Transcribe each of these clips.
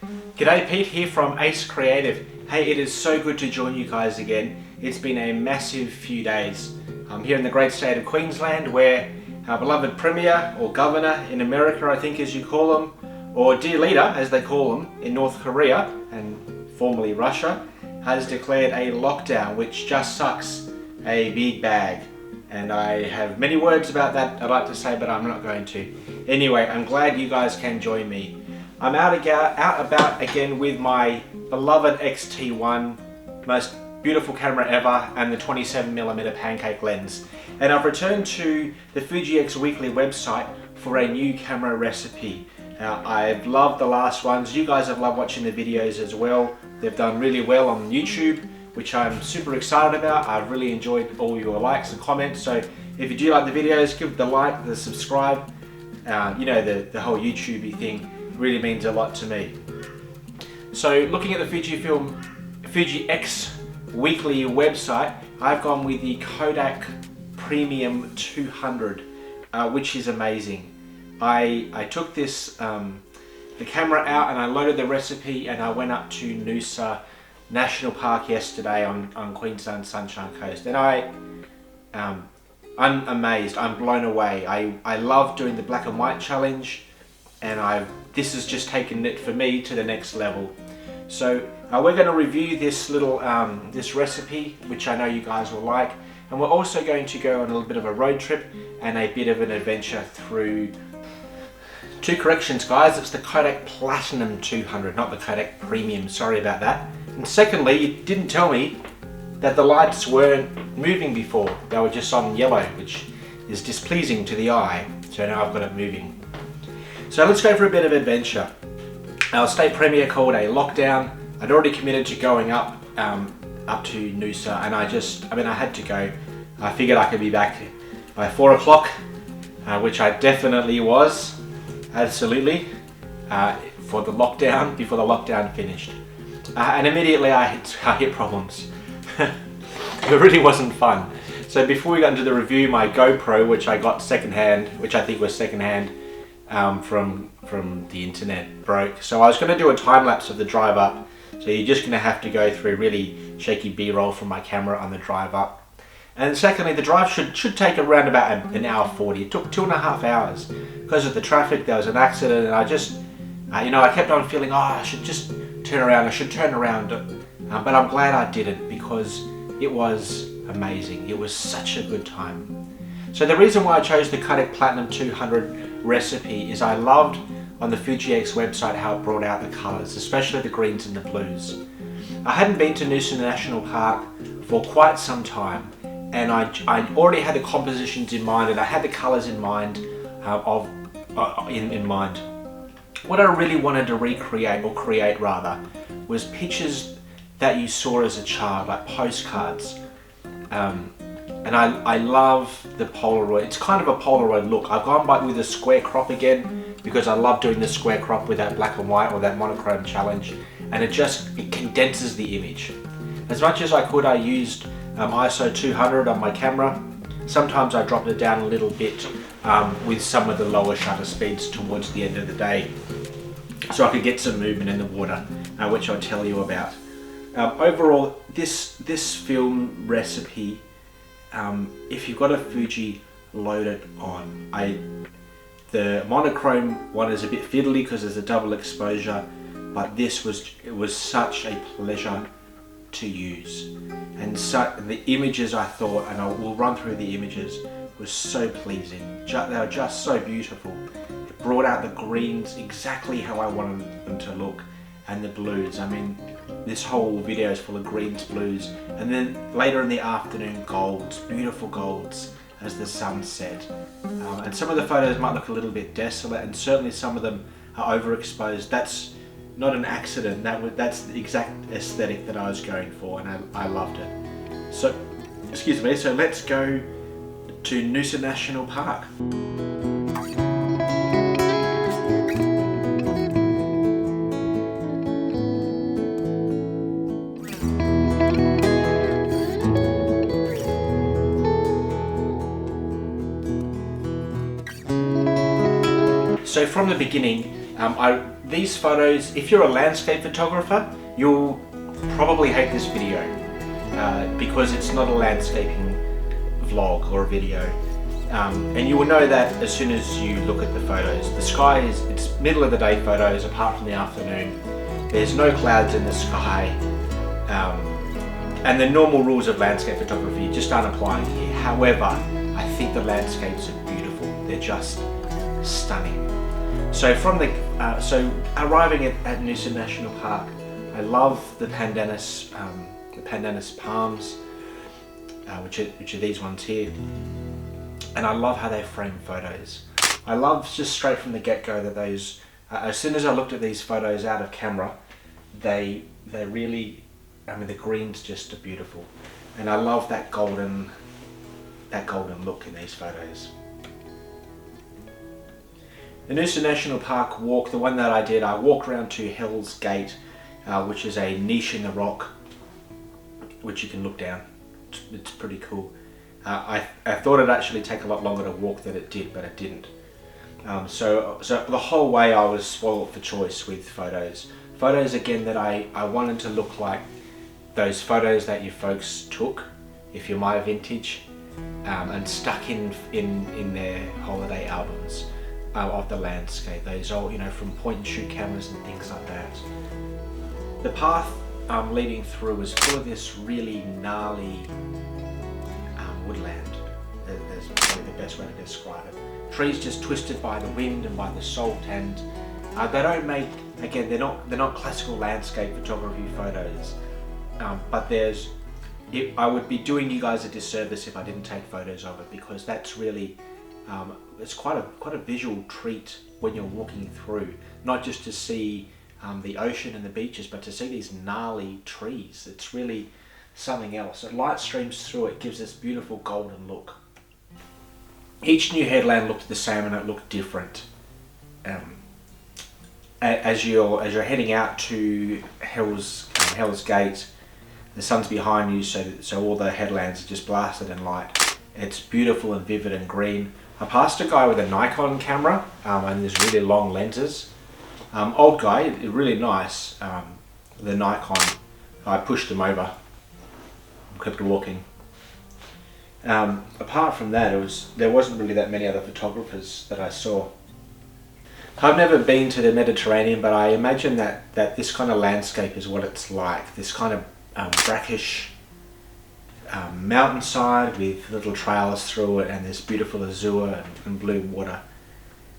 G'day, Pete here from Ace Creative. Hey, it is so good to join you guys again. It's been a massive few days. I'm here in the great state of Queensland, where our beloved Premier, or Governor in America I think as you call them, or Dear Leader as they call them in North Korea and formerly Russia, has declared a lockdown, which just sucks a big bag. And I have many words about that I'd like to say, but I'm not going to. Anyway, I'm glad you guys can join me. I'm out about again with my beloved XT1, most beautiful camera ever, and the 27mm pancake lens. And I've returned to the Fuji X Weekly website for a new camera recipe. I've loved the last ones. You guys have loved watching the videos as well. They've done really well on YouTube, which I'm super excited about. I've really enjoyed all your likes and comments. So if you do like the videos, give the like, the subscribe. You know, the whole YouTube-y thing really means a lot to me. So looking at the Fuji X Weekly website, I've gone with the Kodak Premium 200, which is amazing. I took this the camera out and I loaded the recipe, and I went up to Noosa National Park yesterday on Queensland's Sunshine Coast, and I'm amazed. I'm blown away. I love doing the black and white challenge, and this has just taken it for me to the next level. So we're going to review this little this recipe, which I know you guys will like, and we're also going to go on a little bit of a road trip and a bit of an adventure through. Two corrections, guys, it's the Kodak Platinum 200, not the Kodak Premium, sorry about that. And secondly, you didn't tell me that the lights weren't moving before, they were just on yellow, which is displeasing to the eye, so now I've got it moving. So let's go for a bit of adventure. Our state premier called a lockdown. I'd already committed to going up to Noosa, and I had to go. I figured I could be back by 4 o'clock, which I definitely was. Absolutely, for the lockdown, before the lockdown finished. And immediately I hit problems. It really wasn't fun. So before we got into the review, my GoPro, which I got secondhand, which I think was secondhand from the internet, broke. So I was going to do a time lapse of the drive up. So you're just going to have to go through really shaky B-roll from my camera on the drive up. And secondly, the drive should take around about an hour 40. It took 2.5 hours because of the traffic. There was an accident, and I just, I kept on feeling, I should just turn around. I should turn around, but I'm glad I didn't, because it was amazing. It was such a good time. So the reason why I chose the Kodak Platinum 200 recipe is I loved on the Fuji X website how it brought out the colours, especially the greens and the blues. I hadn't been to Noosa National Park for quite some time, and I already had the compositions in mind, and I had the colours in mind, in mind. What I really wanted to recreate, or create rather, was pictures that you saw as a child, like postcards. And I love the Polaroid. It's kind of a Polaroid look. I've gone back with a square crop again, because I love doing the square crop with that black and white or that monochrome challenge, and it condenses the image. As much as I could, I used ISO 200 on my camera. Sometimes I dropped it down a little bit with some of the lower shutter speeds towards the end of the day, so I could get some movement in the water, which I'll tell you about. Overall, this film recipe, if you've got a Fuji, load it on. The monochrome one is a bit fiddly because there's a double exposure, but it was such a pleasure to use. And so the images, I thought, and I will run through the images, was so pleasing. They were just so beautiful. It brought out the greens exactly how I wanted them to look, and the blues. I mean, this whole video is full of greens, blues, and then later in the afternoon, golds, beautiful golds as the sun set. And some of the photos might look a little bit desolate, and certainly some of them are overexposed. That's not an accident. That's the exact aesthetic that I was going for, and I loved it. So, excuse me, so let's go to Noosa National Park. So from the beginning, These photos, if you're a landscape photographer, you'll probably hate this video because it's not a landscaping vlog or a video. And you will know that as soon as you look at the photos. The sky it's middle of the day photos apart from the afternoon. There's no clouds in the sky. And the normal rules of landscape photography just aren't applying here. However, I think the landscapes are beautiful. They're just stunning. So arriving at Noosa National Park, I love the pandanus palms, which are these ones here, and I love how they frame photos. I love just straight from the get-go that those, as soon as I looked at these photos out of camera, they really, the greens just are beautiful, and I love that golden look in these photos. The Noosa National Park walk, the one that I did, I walked around to Hell's Gate, which is a niche in the rock, which you can look down. It's pretty cool. I thought it'd actually take a lot longer to walk than it did, but it didn't. So the whole way I was spoiled for choice with photos. Photos again that I wanted to look like those photos that you folks took, if you're my vintage, and stuck in their holiday albums. Of the landscape, those old, from point and shoot cameras and things like that. The path leading through was full of this really gnarly woodland. That's probably the best way to describe it. Trees just twisted by the wind and by the salt, and they don't make, again, they're not classical landscape photography photos, but I would be doing you guys a disservice if I didn't take photos of it, because that's really it's quite a visual treat when you're walking through, not just to see the ocean and the beaches, but to see these gnarly trees. It's really something else. The light streams through it, gives this beautiful golden look. Each new headland looked the same and it looked different. As you're heading out to Hell's Gate, the sun's behind you, so all the headlands are just blasted in light. It's beautiful and vivid and green. I passed a guy with a Nikon camera and there's really long lenses. Old guy, really nice, the Nikon. I pushed him over, kept walking. Apart from that, there wasn't really that many other photographers that I saw. I've never been to the Mediterranean, but I imagine that this kind of landscape is what it's like. This kind of brackish mountainside with little trails through it, and this beautiful azure and blue water.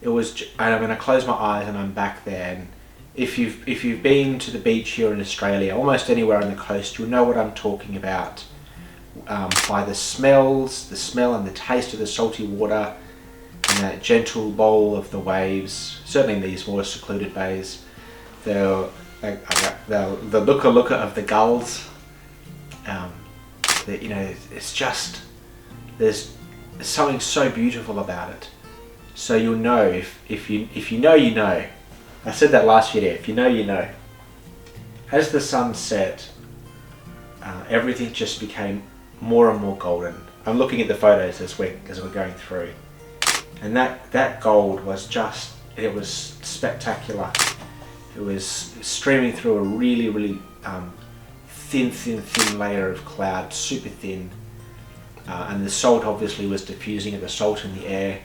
I'm going to close my eyes and I'm back there. And if you've been to the beach here in Australia, almost anywhere on the coast, you'll know what I'm talking about. By the smell and the taste of the salty water and that gentle bowl of the waves. Certainly in these more secluded bays, the looker of the gulls. It's just, there's something so beautiful about it. So you'll know, if you know, you know. I said that last video, if you know, you know. As the sun set, everything just became more and more golden. I'm looking at the photos as we're going through, and that gold was just, it was spectacular. It was streaming through a really, really thin layer of cloud, super thin, and the salt obviously was diffusing it, the salt in the air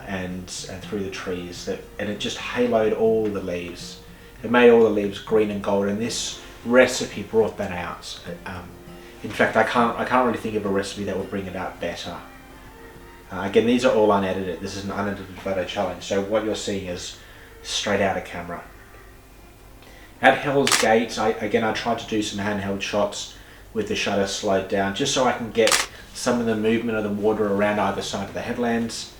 and through the trees, and it just haloed all the leaves. It made all the leaves green and gold, and this recipe brought that out. In fact, I can't really think of a recipe that would bring it out better. Again, these are all unedited. This is an unedited photo challenge, so what you're seeing is straight out of camera. At Hell's Gate, I tried to do some handheld shots with the shutter slowed down, just so I can get some of the movement of the water around either side of the headlands.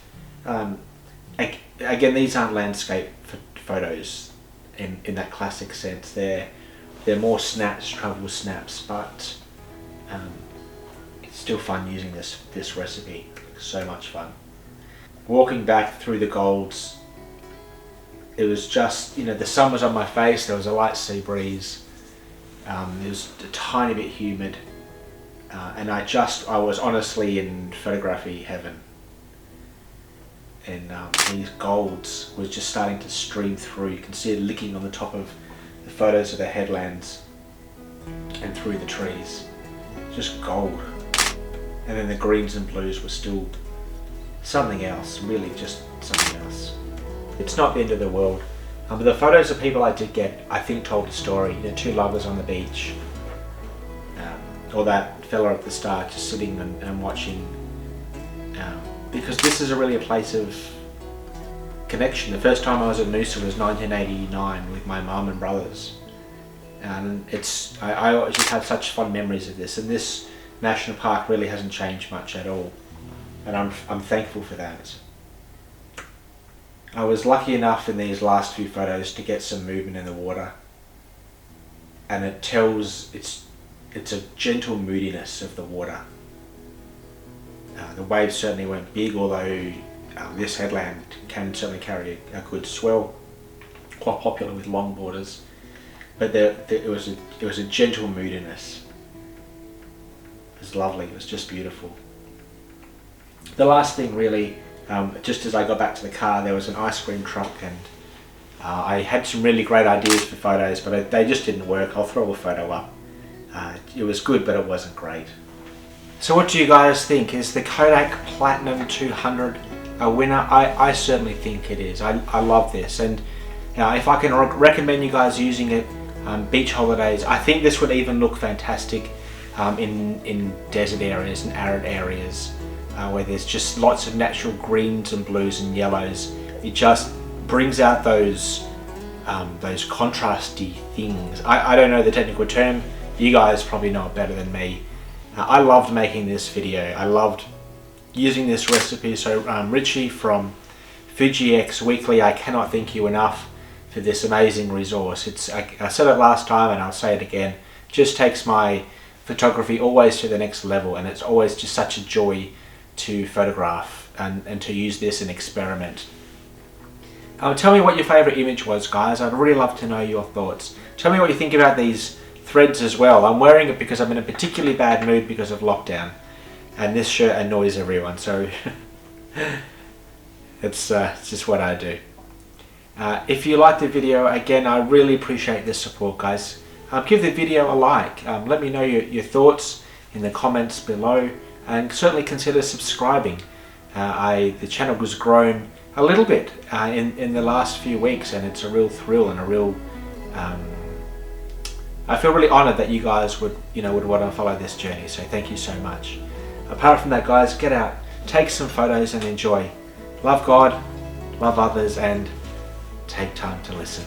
Again, these aren't landscape photos in that classic sense. They're more snaps, travel snaps, but it's still fun using this recipe. So much fun. Walking back through the golds, it was just, the sun was on my face, there was a light sea breeze, it was a tiny bit humid, and I was honestly in photography heaven. and these golds was just starting to stream through. You can see it licking on the top of the photos of the headlands and through the trees. Just gold. And then the greens and blues were still something else, really just something else. It's not the end of the world. But the photos of people I did get, I think, told a story. You know, two lovers on the beach, or that fella at the start just sitting and watching. Because this is really a place of connection. The first time I was at Noosa was 1989 with my mum and brothers, and I always just have such fond memories of this. And this national park really hasn't changed much at all, and I'm thankful for that. I was lucky enough in these last few photos to get some movement in the water, and it tells it's a gentle moodiness of the water. The waves certainly weren't big, although this headland can certainly carry a good swell, quite popular with longboarders. But it was a gentle moodiness. It was lovely. It was just beautiful. The last thing really, just as I got back to the car, there was an ice cream truck, and I had some really great ideas for photos, but they just didn't work. I'll throw a photo up. It was good, but it wasn't great. So what do you guys think? Is the Kodak Platinum 200 a winner? I certainly think it is. I love this, and if I can recommend you guys using it beach holidays, I think this would even look fantastic in desert areas and arid areas where there's just lots of natural greens and blues and yellows. It just brings out those contrasty things. I don't know the technical term. You guys probably know it better than me. I loved making this video. I loved using this recipe. So Richie from Fuji X Weekly, I cannot thank you enough for this amazing resource. I said it last time and I'll say it again. Just takes my photography always to the next level, and it's always just such a joy to photograph and to use this and experiment. Tell me what your favorite image was, guys. I'd really love to know your thoughts. Tell me what you think about these threads as well. I'm wearing it because I'm in a particularly bad mood because of lockdown, and this shirt annoys everyone, so it's just what I do. If you liked the video, again, I really appreciate the support, guys. Give the video a like. Let me know your thoughts in the comments below, and certainly consider subscribing. The channel has grown a little bit in the last few weeks, and it's a real thrill and a real I feel really honoured that you guys would want to follow this journey, so thank you so much. Apart from that, guys, get out, take some photos and enjoy. Love God, love others, and take time to listen.